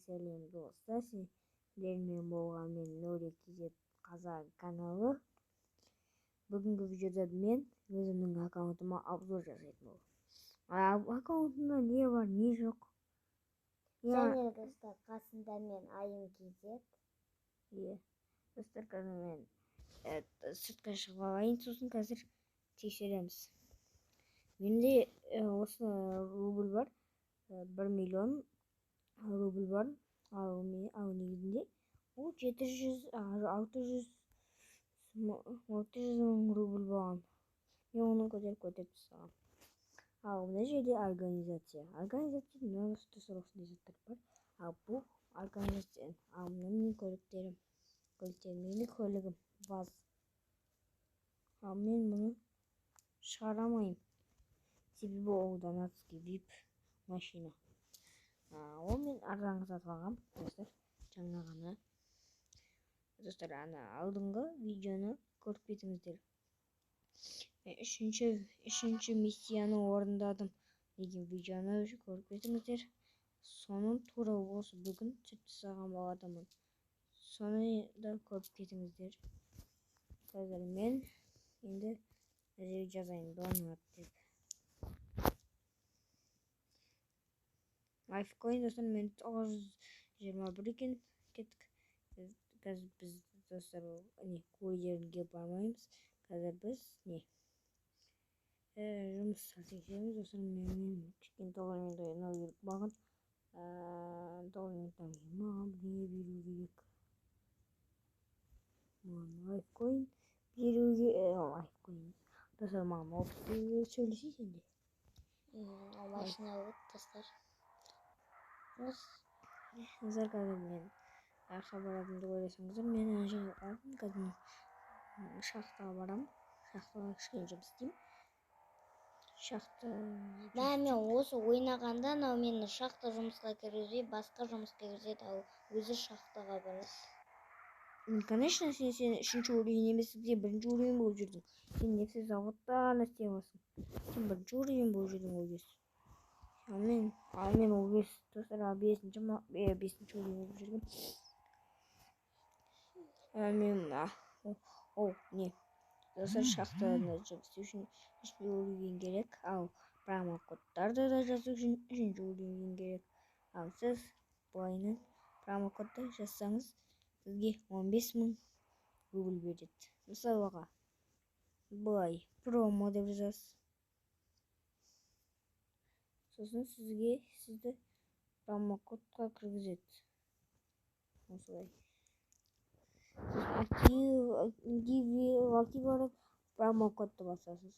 сәлем достар, сіздермен болған мен Нурик Кизет Қазақ каналы. Бүгінгі видеода мен өзімнің аккаунтыма обзор жасайтын боламын. Аккаунтымда не бар, не жоқ. Және достар, қасында мен Айым Кизет. Достар, қазір мен сыртқа шығып алайын, сосын қазір тексереміз. Менде осы рубль бар, 1 миллион рубль бар, ал негізінде ол 600 мың рубль болған. Мен оны көтеріп тастағам. Ал мына жерде организацияда множество срочных заттар бар. Ал бұл организация. Ал мына менің көліктерім, менің көлігім ВАЗ. Ал мен бұны шығара алмаймын. Себебі ол донатский VIP машина. Ол мен арзанға сатып алғам, достар. Жаңа ғана. Достар, алдыңғы видеоны көріп кетіңіздер. Үшінші миссияны орындадым деген видеоны көріп кетіңіздер. Соның тура осы бүгін жасаған болатынмын. Соны да көріп кетіңіздер. Қазір мен енді жазайын донат деп. Лайфкоин достар, мен 921 екен кеттік. Қазір біз достар курьерге бармаймыз. Қазір біз жұмыс тексереміз. Достар, мен кішкене 9 минут ойнау керек болған. 9 минуттан кейін маған не беру керек? Маған лайфкоин беруге, лайфкоин. Достар, маған опция сөйлесейсің де. Машина өт, достар. Қазір мен ақша баратынымды ойласаңыздар, мен ана жаққа барамын. Қазір шахтаға барамын. Шахтаға кішкене жұмыс істеймін. Мен осы ойнағанда мені шахта жұмысқа кіргізбей, басқа жұмысқа кіргізеді, ал өзі шахтаға барады. Конечно, сен үшінші уровень емессің, сен бірінші уровень болып жүрдің. Сен нефть заводта істеп аласың. Сен бірінші уровень болып жүрдің ол кез. Ал мен ол кез достар, 5-ші уровень болып жүргім. Достар, шахтада жұмыс істеу үшін 3 уровень керек, ал промокодтарды да жазу үшін 3 уровень керек. Ал сіз былайынан промокодты жазсаңыз, сізге 15 мың рубль береді. Мысалға, былай промо деп жазасыз. Сосын сізді промокодқа кіргізеді. Осылай. Активировать промокодты басасыз.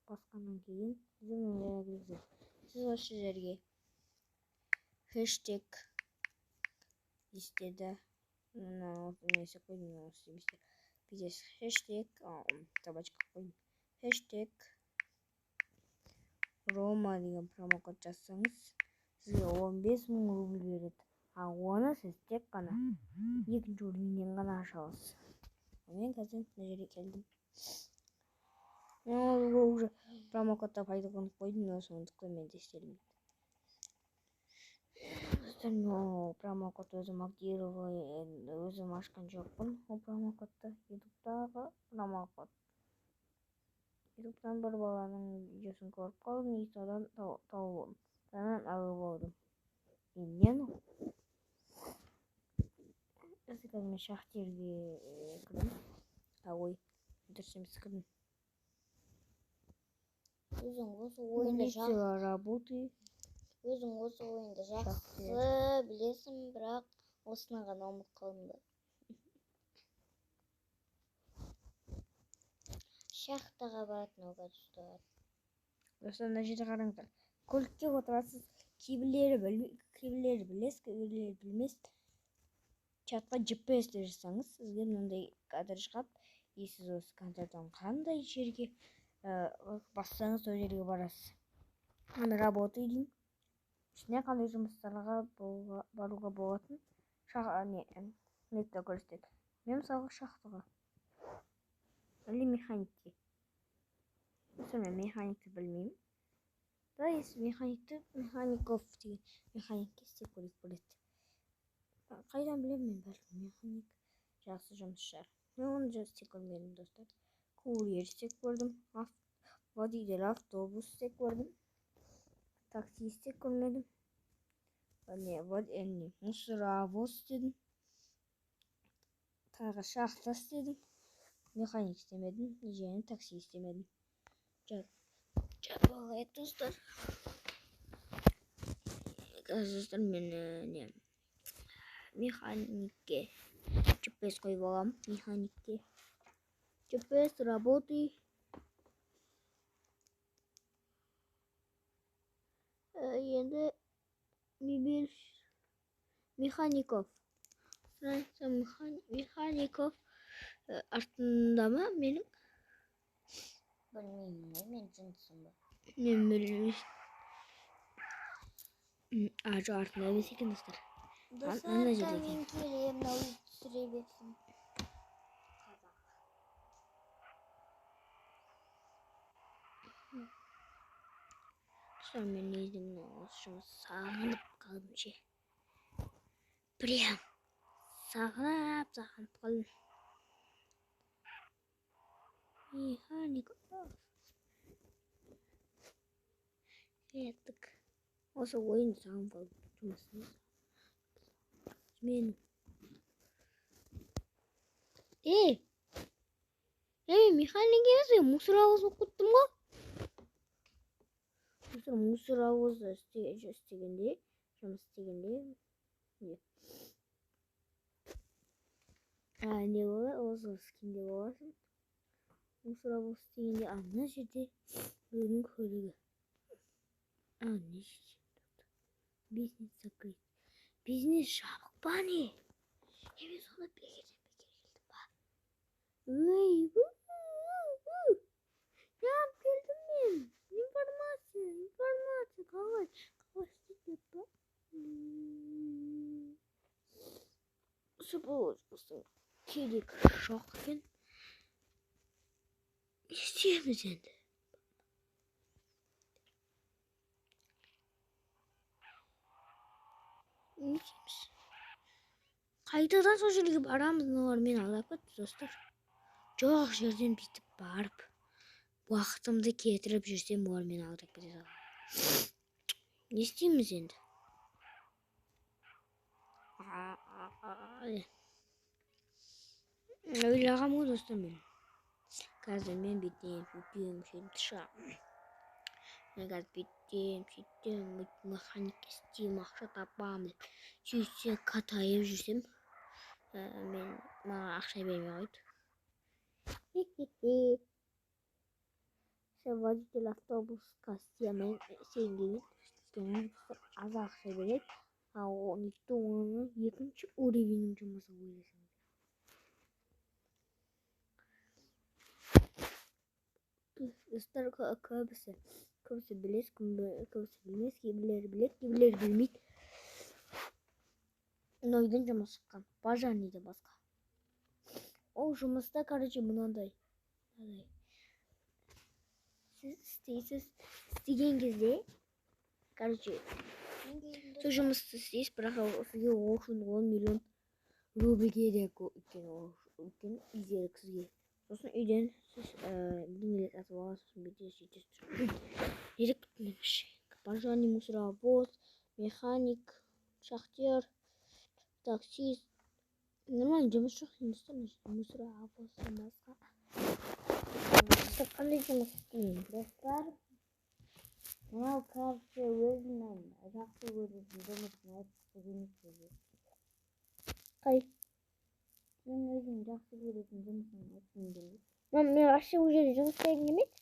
Басқаннан кейін сіз осы жерге хэштег дестеді. Несі қойдым, хэштег табачка қойдым. Хэштег Рома деген промокод жазсаңыз, сізге 15 мың рубль береді. Ал оны сіз тек қана 2-ші уровеньнен ғана аша аласыз. Мен қазір мына жерге келдім. Мен уже промокодта пайдаланып қойдым, сондықтан мен де істедім. Мен промокод өзім өзім ашқан жоқпын. Ол промокодты ютубтағы промокод. Ютубтан бір баланың видеосын көріп қалдым, и содан тауып алып алдым. Мен қазір мен шахтерге кірдім. Ой, дұрыс емес кірдім. Өзің осы ойынды жақсы білесің, бірақ осыны ғана ұмыт қалдым ба? Шахтаға баратын оға достар. Достар, мына жерде қараңыздар. Көлікке отырасыз. Кейбірлері білесіз, кейбірлері білмейсіз. Чатқа GPS-ті жазсаңыз, сізге мынандай кадр шығады. Сіз осы кадрдан қандай жерге бассаңыз, сол жерге барасыз. Работа деймін. Ішіне қандай жұмыстарға баруға болатын. Нетті көрсетеді. Мен мысалға шахтаға. Әлі механикке. Мен механикті білмеймін. Райс механикті механиков деген механикке істеп көрейік біледі. Қайдан білемін мен, бәлкім механик жақсы жұмысшылар. Мен оны істеп көрмедім достар. Курьер істеп көрдім, водитель автобус істеп көрдім, такси істеп көрмедім. Мусоровоз істедім, тағы шахта істедім, механик істемедім, және такси істемедім. Болайы достар. Қазір мен механикке GPS қойып аламын. Механикке GPS работай. Енді механиков. Механиков артында ма менің? Білмеймін ғой, мен жынысым ба. Мен білмеймін. Жоқ, артында емес екен достар. Достар, мен келем, өзі түсіре берсін. Достар, мен неден осы жұмыс сағынып қалдым ше. Прям сағынып қалдым. Механик. Кеттік. Осы ойынды сағынып қалдым. Жұмысымыз. Мен мен механик емес, мен мусоровоз болып кеттім ғой. Мусоровозда жұмыс істегенде не болады, осы скинде боласың. Мусоровоз істегенде, мына жерде біреудің көлігі. Не жерде? Бизнес закрыт. Бизнес жабық па не? Мен соны бекер келдім ба? Жабып келдім мен. Информация қалай істеп ба? Осы керек жоқ екен. Не істейміз енді? Қайтадан сол жерге барамыз, олар мені алдап кетті достар. Жоқ жерден бүйтіп барып, уақытымды кетіріп жүрсем, олар мені алдап кетеді. Не істейміз енді? Ойлағам ғой достар мен. Қазір мен бүйтем, сөйтіп шығамын. Мен қазір бүйтем, механикке істеймін, ақша тапамын деп. Сөйтсе катайып жүрсем, маған ақша бермей қойды. Водитель автобусқа істеймін, аз ақша береді. Оны екінші уровенің жұмысы ойласам. Достар, көбісі білес, көбісі білмес, кейбірлері біледі, кейбірлері білмейді. Нойдың жұмыс шыққан, пожарныйда басқа. Ол жұмыста, мынандай. Сіз істеген кезде, сол жұмысты істейсіз, бірақ сізге үшін 10 миллион рубль керек екен үйдегі сізге. Сосын үйден сіз бірдеңелер сатып аласыз, сосын бүйтесіз. Ерек күтмеңізші. Пожарный, мусоровоз, механик, шахтер, таксист. Нормально жұмыс жоқ емес, мусоровоздан басқа. Қандай жұмыс істеймін, достар? Мынау қазір өзімнің жақсы көретін жұмысын айтып жүрмін. Қай? Мен өзім жақсы көретін жұмысын айтып жүрмін. Мен вообще ол жерде жұмыс істегім келмейді.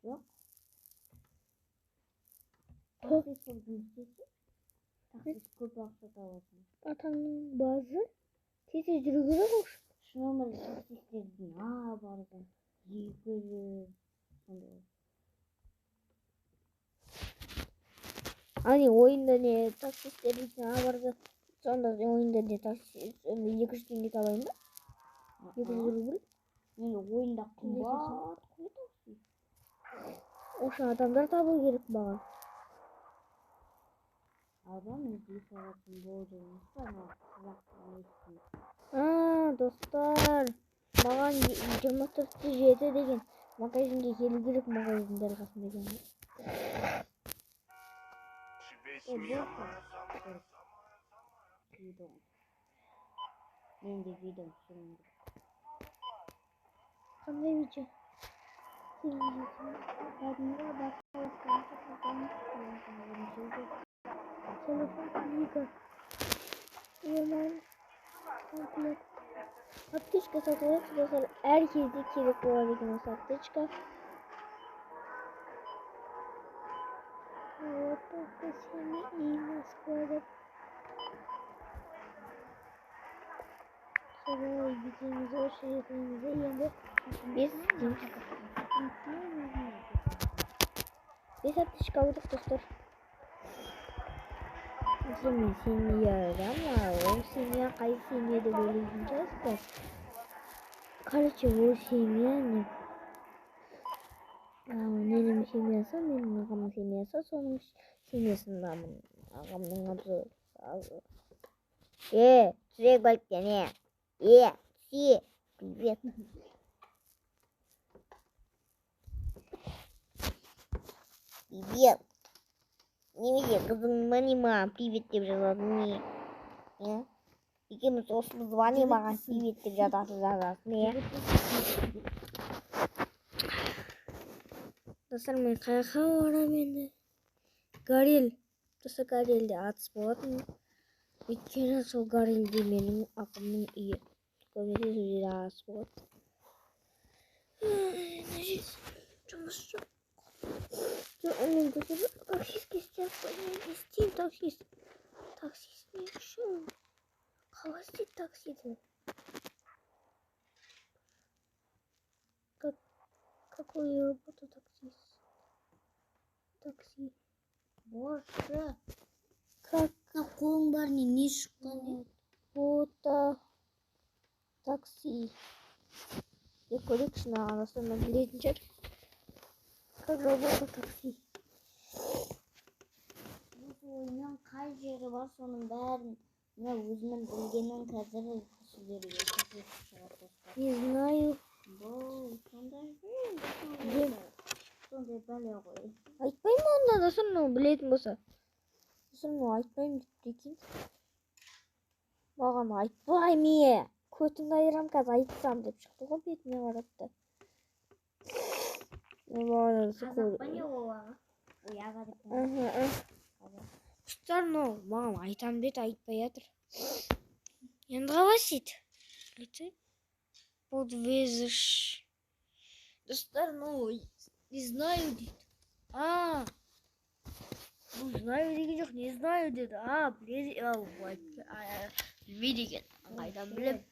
Жоқ. Таксист болып жұмыс істейсің. Таксист көп ақша табасың. Атаңның базы тез жүру керек ғой. Шынымен таксистердің барған 200 сондай. Ойында не таксистердің барған сонда ойында не таксист 200 теңге табайын ба? 200 рубль. Мен ойында қымбат қой такси. Ошо адамдар табуу керек мага. Адам іздей салатын болды. Достар, маған 24-7 деген магазинге келу керек, магазин дәл қасында екен. Мен де видео түсіргім келеді. Қандай видео? Телефон книга. Комплект. Аптечка сатылады, достар. Әр кезде керек болады екен осы аптечка. Вот только сені и Москвада. Солай бітеміз, осы етімізді енді бес аптечка алдық, достар. Мен семьядам, ол семья қай семья деп ойлайтын шығарсыздар. Короче, ол семья менің семьясы, менің ағамның семьясы, соның семьясындамын. Ағамның обзор. Түсіре көліктене. Си, привет. Привет. Немене қызыңма не маған привет деп жазасың не? Екеуміз осылы звони маған привет деп жазасың не? Достар, мен қайқа барам енді? Горел. Достар, Горелде атыс болатын. Өйткені сол Горелде менің ағамның үйі. Көбінесе сол жерде атыс болады. Жұмыс жоқ. Мен таксистке істеп қоймын. Не істеймін таксист? Таксист не үшін? Қалай істейді таксиді? Какой работа таксист? Такси. Боже. Как қолың бар не шыққан? Работа такси. Деп көрейік шынаған достармен білетін шығар. Как работа такси. Осы ойынның қай жері бар, соның бәрін мына өзімнің білгенін қазір сіздерге көрсетіп шығады. Не знаю. Бұл сондай бәле ғой. Айтпаймын онда, достар, білетін болса. Достар, айтпаймын деп екен. Маған айтпаймын. Көтімді айырам, қазір айтсам деп шықты ғой, бетіме қаратты. Қазақпа не олаға? Ояға деп. Достар, маған айтам деді, айтпай жатыр. Енді қалай істейді? Айтсай. Подвезіш. Достар, не знаю дейді. Бұл знаю деген жоқ, не знаю деді. Білмей деген. Қайдан білем.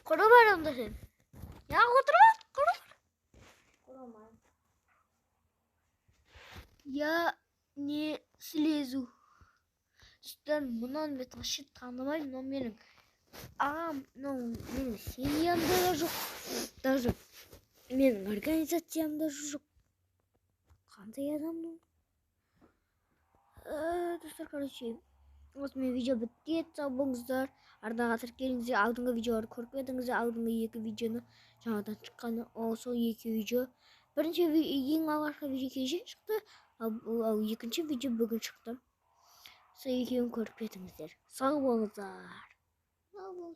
Құры бар онда сен. Я отырып, құры бар. Құрымай. Я не слезу. Достар, мұнан бет вообще танымаймын, но менің ағам, менің семьямда да жоқ. Даже менің организациямда жоқ. Қандай адамның? Достар, короче, осымен видео бітті. Сау болыңыздар. Арнаға тіркеліңіздер. Алдыңғы видеоларды көріп едіңіздер. Алдыңғы 2 видеоны жаңадан шыққаны. Сол 2 видео. Бірінші ең алғашқы видео кеше шықты. Ал екінші видео бүгін шықты. Сол екеуін көріп едіңіздер. Сау болыңыздар. Сау бол.